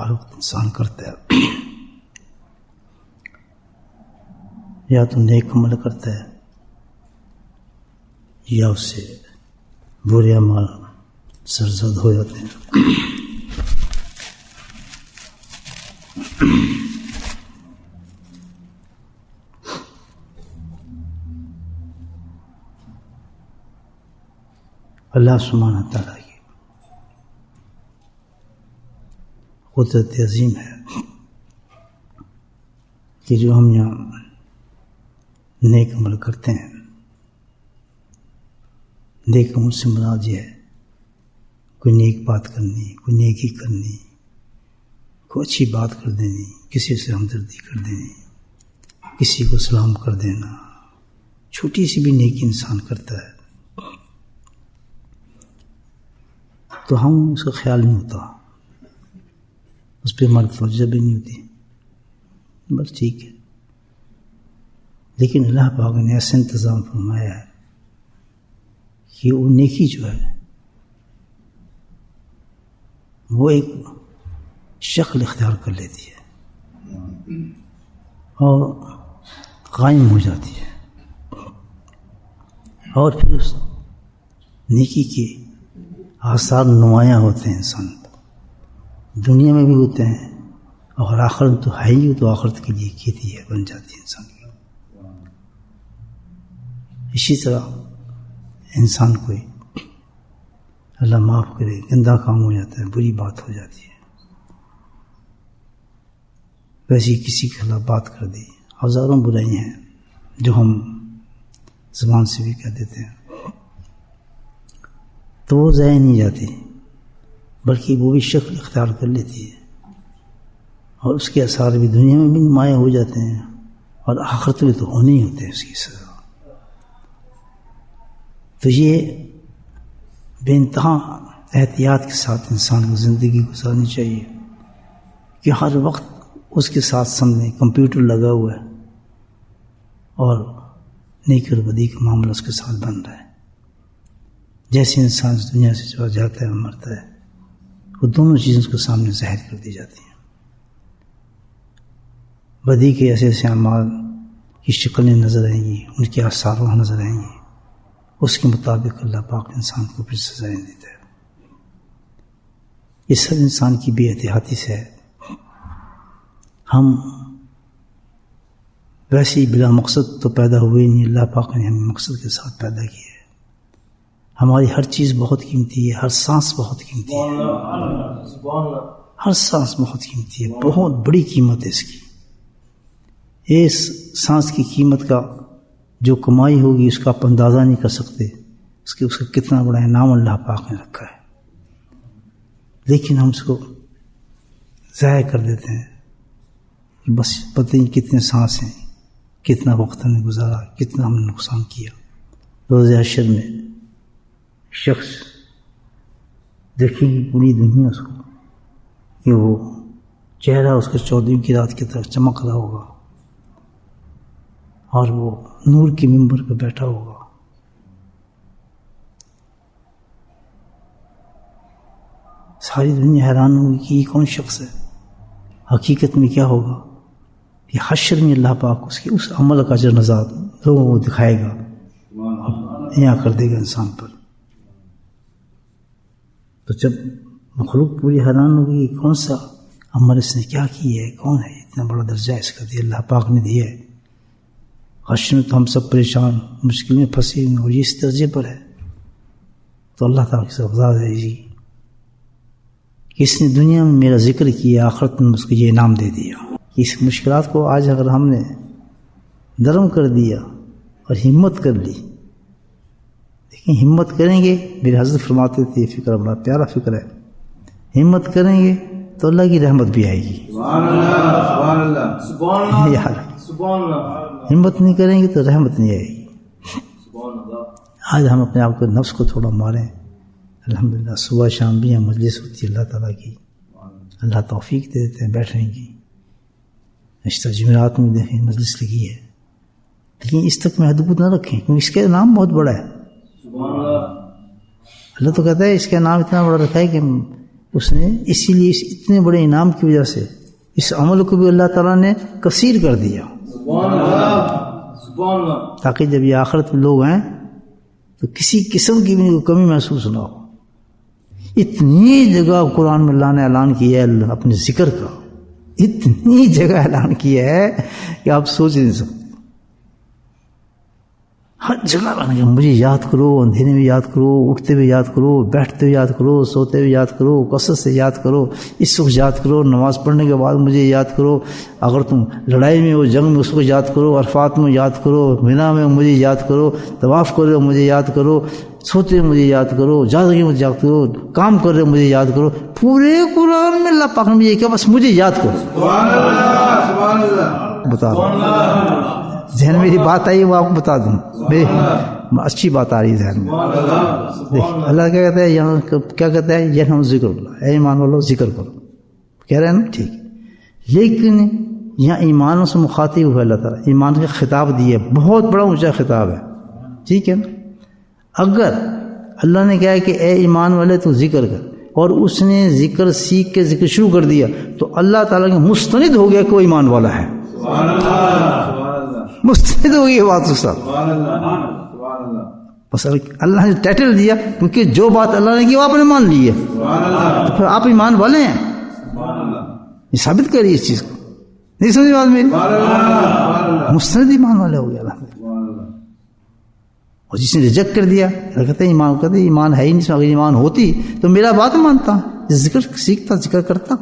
ہر وقت انسان کرتا ہے، یا تو نیک عمل کرتا ہے یا اس سے برے اعمال سرزد ہو جاتے ہیں۔ اللہ سبحانہ تعالیٰ کی قدرت عظیم ہے کہ جو ہم یہاں نیک عمل کرتے ہیں، نیک عمل سے مراد یہ ہے کوئی نیک بات کرنی، کوئی نیکی کرنی، کوئی اچھی بات کر دینی، کسی سے ہمدردی کر دینی، کسی کو سلام کر دینا، چھوٹی سی بھی نیکی انسان کرتا ہے تو ہم اس کا خیال نہیں ہوتا، اس پہ ہماری توجہ بھی نہیں ہوتی، بس ٹھیک ہے۔ لیکن اللہ پاک نے ایسا انتظام فرمایا ہے کہ وہ نیکی جو ہے وہ ایک شکل اختیار کر لیتی ہے اور قائم ہو جاتی ہے، اور پھر اس نیکی کے آثار نمایاں ہوتے ہیں انسان پر، دنیا میں بھی ہوتے ہیں اور آخرت تو ہے ہی، تو آخرت کے لیے کھیتی ہے، بن جاتی ہے انسان کی۔ اسی طرح انسان کوئی اللہ معاف کرے گندا کام ہو جاتا ہے، بری بات ہو جاتی ہے، ویسی کسی کے خلاف بات کر دی، ہزاروں برائیاں ہیں جو ہم زبان سے بھی کہہ دیتے ہیں، تو وہ ضائع نہیں جاتی بلکہ وہ بھی شکل اختیار کر لیتی ہے، اور اس کے اثار بھی دنیا میں بھی نمایاں ہو جاتے ہیں اور آخرت میں تو ہونے ہی ہوتے ہیں اس کی سزا۔ تو یہ بے انتہا احتیاط کے ساتھ انسان کو زندگی گزارنی چاہیے کہ ہر وقت اس کے ساتھ سامنے کمپیوٹر لگا ہوا ہے اور نیکی اور بدی کا معاملہ اس کے ساتھ بن رہا ہے۔ جیسے انسان اس دنیا سے چلا جاتا ہے اور مرتا ہے، وہ دونوں چیزیں اس کے سامنے ظاہر کر دی جاتی ہیں۔ بدی کے ایسے ایسے اعمال کی شکلیں نظر آئیں گی، ان کے آثار وہاں نظر آئیں گے، اس کے مطابق اللہ پاک انسان کو پھر سزائیں دیتا ہے۔ یہ سب انسان کی بے احتیاطی سے ہے۔ ہم ویسے ہی بلا مقصد تو پیدا ہوئے نہیں، اللہ پاک نے ہمیں مقصد کے ساتھ پیدا کیا ہے۔ ہماری ہر چیز بہت قیمتی ہے، ہر سانس بہت قیمتی ہے، ہر سانس بہت قیمتی ہے، بہت بڑی قیمت ہے اس کی۔ اس سانس کی قیمت کا جو کمائی ہوگی اس کا آپ اندازہ نہیں کر سکتے، اس کا کتنا بڑا انعام اللہ پاک نے رکھا ہے، لیکن ہم اس کو ضائع کر دیتے ہیں کہ بس پتہ نہیں کتنے سانس ہیں، کتنا وقت ہم نے گزارا، کتنا ہم نے نقصان کیا۔ روز حشر میں شخص دیکھیں گی پوری دنیا اس کو کہ وہ چہرہ اس کا 14ویں کی رات کی طرح چمک رہا ہوگا اور وہ نور کے ممبر پہ بیٹھا ہوگا، ساری دنیا حیران ہوگی کہ یہ کون شخص ہے۔ حقیقت میں کیا ہوگا کہ حشر میں اللہ پاک اس کے اس عمل کا اجر نظار لوگوں کو دکھائے گا، یہاں کر دے گا انسان پر۔ تو جب مخلوق پوری حیران ہوگی کہ کون سا عمل اس نے کیا کی ہے، کون ہے، اتنا بڑا درجہ اس کا دیا اللہ پاک نے دیا ہے۔ حشر میں تو ہم سب پریشان مشکل میں پھنسے ہیں اور یہ اس درجے پر ہے، تو اللہ تعالیٰ کی سزا ہے جی کہ اس نے دنیا میں میرا ذکر کیا، آخرت میں اس کو یہ انعام دے دیا۔ اس مشکلات کو آج اگر ہم نے نرم کر دیا اور ہمت کر لی، لیکن ہمت کریں گے، میرے حضرت فرماتے تھے، یہ فکر بڑا پیارا فکر ہے، ہمت کریں گے تو اللہ کی رحمت بھی آئے گی۔ سبحان اللہ سبحان اللہ سبحان اللہ۔ ہمت نہیں کریں گے تو رحمت نہیں آئے گی۔ آج ہم اپنے آپ کو نفس کو تھوڑا ماریں، الحمدللہ صبح شام بھی یہاں مجلس ہوتی ہے اللہ تعالیٰ کی، اللہ توفیق دے دیتے ہیں بیٹھنے کی۔ رشتہ جمعرات میں دیکھیں مجلس لگی ہے، لیکن اس تک محدود نہ رکھیں کیونکہ اس کا نام بہت بڑا ہے۔ اللہ تو کہتا ہے اس کا نام اتنا بڑا رکھا ہے کہ اس نے اسی لیے اس اتنے بڑے انعام کی وجہ سے اس عمل کو بھی اللہ تعالیٰ نے کثیر کر دیا، تاکہ جب یہ آخرت میں لوگ ہیں تو کسی قسم کی بھی کوئی کمی محسوس نہ ہو۔ اتنی جگہ قرآن میں اللہ نے اعلان کیا ہے اپنے ذکر کا، اتنی جگہ اعلان کیا ہے کہ آپ سوچ نہیں سکتے۔ ہر جگہ بنا کہ مجھے یاد کرو، اندھیرے میں یاد کرو، اٹھتے ہوئے یاد کرو، بیٹھتے ہوئے یاد کرو، سوتے ہوئے یاد کرو، کثرت سے یاد کرو، اس وقت یاد کرو، نماز پڑھنے کے بعد مجھے یاد کرو، اگر تم لڑائی میں ہو، جنگ میں، اس کو یاد کرو، عرفات میں یاد کرو، مینا میں مجھے یاد کرو، طواف کر رہے ہو مجھے یاد کرو، سوتے ہوئے مجھے یاد کرو، جاگے مجھے یاد کرو، کام کر رہے ہو مجھے یاد کرو۔ پورے قرآن میں اللہ پاک نے یہ کہا بس مجھے یاد کرو۔ بتا دو ذہن میں میری بات آئی وہ آپ کو بتا دوں، اچھی بات آ رہی ہے ذہن میں۔ اللہ کیا کہتا ہے یہاں، کیا کہتا ہے یہ ہم ذکر اللہ، اے ایمان والو ذکر کرو، کہہ رہے ہیں نا ٹھیک، لیکن یہاں ایمانوں سے مخاطب ہوا اللہ تعالیٰ، ایمان کا خطاب دیا، بہت بڑا اونچا خطاب ہے، ٹھیک ہے نا۔ اگر اللہ نے کہا کہ اے ایمان والے تو ذکر کر، اور اس نے ذکر سیکھ کے ذکر شروع کر دیا، تو اللہ تعالیٰ کے مستند ہو گیا کہ وہ ایمان والا ہے، مستند ہو گئی بات اس ساتھ۔ بس اللہ نے ٹائٹل دیا، کیونکہ جو بات اللہ نے کی وہ آپ نے مان لی ہے، تو پھر آپ ایمان والے ہیں، یہ ثابت کریے اس چیز کو، نہیں سمجھ بات میری؟ مستند ایمان والے ہو گیا اللہ۔ اور جس نے ریجیکٹ کر دیا، کہتے ہیں ایمان، کہتے ہیں ایمان ہے ہی نہیں، اگر ایمان ہوتی تو میرا بات مانتا، ذکر سیکھتا، ذکر کرتا۔